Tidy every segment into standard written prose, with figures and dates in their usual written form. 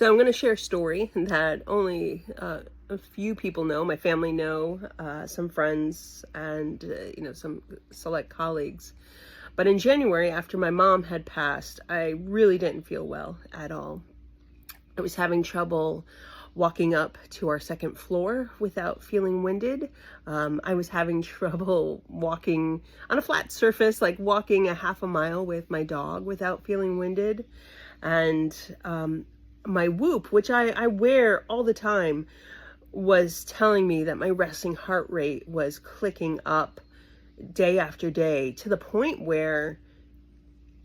So I'm going to share a story that only a few people know. My family know, some friends, and some select colleagues. But in January, after my mom had passed, I really didn't feel well at all. I was having trouble walking up to our second floor without feeling winded. I was having trouble walking on a flat surface, like walking a half a mile with my dog without feeling winded. And my Whoop, which I wear all the time, was telling me that my resting heart rate was clicking up day after day to the point where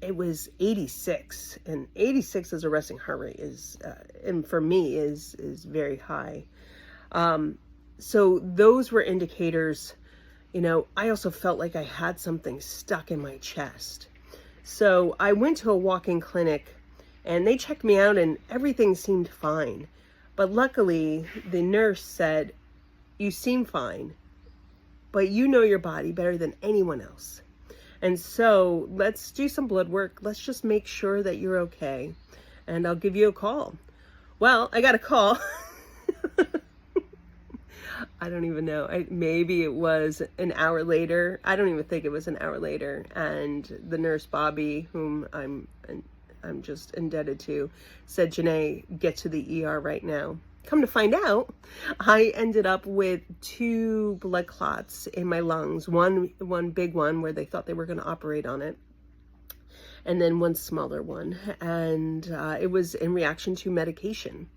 it was 86, and 86 as a resting heart rate is, and for me is very high. So those were indicators. I also felt like I had something stuck in my chest. So I went to a walk-in clinic and they checked me out and everything seemed fine. But luckily the nurse said, "You seem fine, but you know your body better than anyone else. And so let's do some blood work. Let's just make sure that you're okay. And I'll give you a call." Well, I got a call. I don't even know. Maybe it was an hour later. I don't even think it was an hour later. And the nurse, Bobby, whom I'm just indebted to, said, "Ja-Nae, get to the ER right now." Come to find out, I ended up with 2 blood clots in my lungs. One big one where they thought they were going to operate on it, and then one smaller one. And it was in reaction to medication.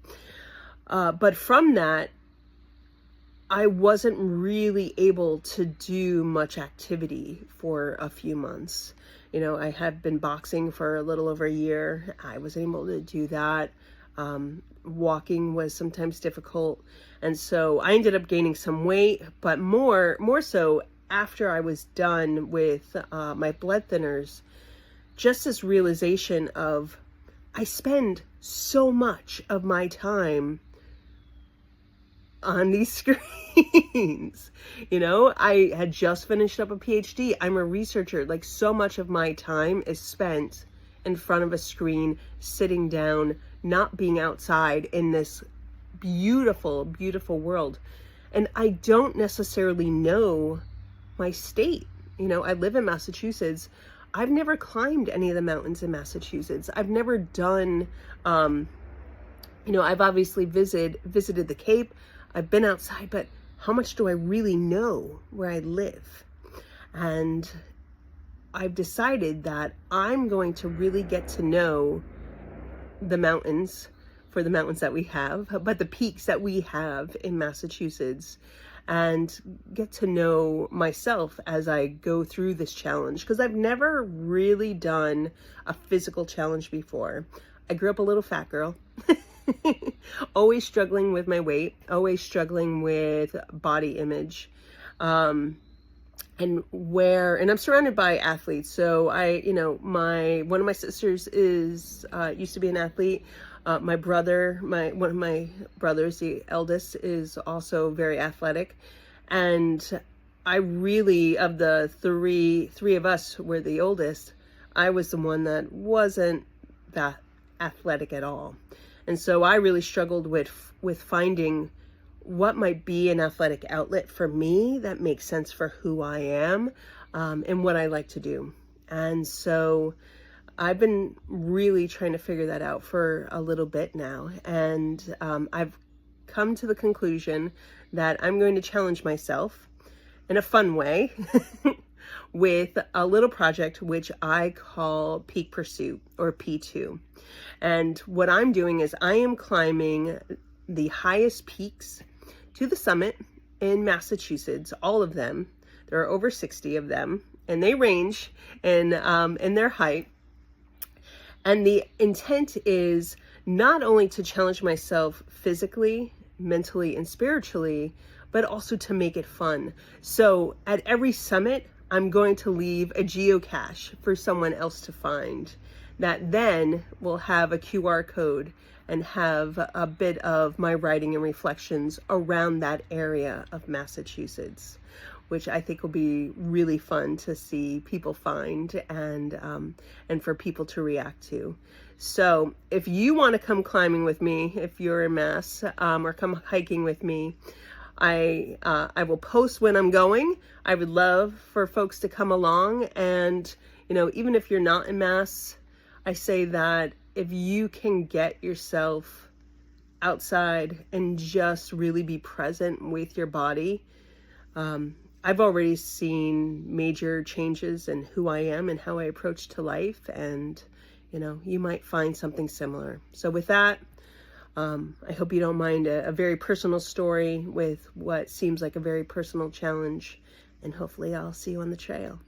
But from that, I wasn't really able to do much activity for a few months. I had been boxing for a little over a year. I was able to do that. Walking was sometimes difficult. And so I ended up gaining some weight, but more so after I was done with my blood thinners, just this realization of I spend so much of my time on these screens. I had just finished up a PhD. I'm a researcher. Like, so much of my time is spent in front of a screen, sitting down, not being outside in this beautiful, beautiful world. And I don't necessarily know my state. I live in Massachusetts. I've never climbed any of the mountains in Massachusetts. I've never done, I've obviously visited the Cape. I've been outside, but how much do I really know where I live? And I've decided that I'm going to really get to know the mountains, for the mountains that we have, but the peaks that we have in Massachusetts, and get to know myself as I go through this challenge, because I've never really done a physical challenge before. I grew up a little fat girl. Always struggling with my weight, always struggling with body image. And I'm surrounded by athletes. So one of my sisters used to be an athlete. My brother, one of my brothers, the eldest, is also very athletic. And I really, of the three of us, were the oldest. I was the one that wasn't that athletic at all. And so I really struggled with finding what might be an athletic outlet for me that makes sense for who I am, and what I like to do. And so I've been really trying to figure that out for a little bit now. And I've come to the conclusion that I'm going to challenge myself in a fun way with a little project which I call Peak Pursuit, or P2. And what I'm doing is I am climbing the highest peaks to the summit in Massachusetts, all of them. There are over 60 of them, and they range in their height. And the intent is not only to challenge myself physically, mentally, and spiritually, but also to make it fun. So at every summit, I'm going to leave a geocache for someone else to find, that then will have a QR code and have a bit of my writing and reflections around that area of Massachusetts, which I think will be really fun to see people find, and for people to react to. So if you want to come climbing with me, if you're in Mass, or come hiking with me, I will post when I'm going. I would love for folks to come along. And, you know, even if you're not in Mass, I say that if you can get yourself outside and just really be present with your body, I've already seen major changes in who I am and how I approach to life. And, you know, you might find something similar. So with that, I hope you don't mind a very personal story with what seems like a very personal challenge, and hopefully I'll see you on the trail.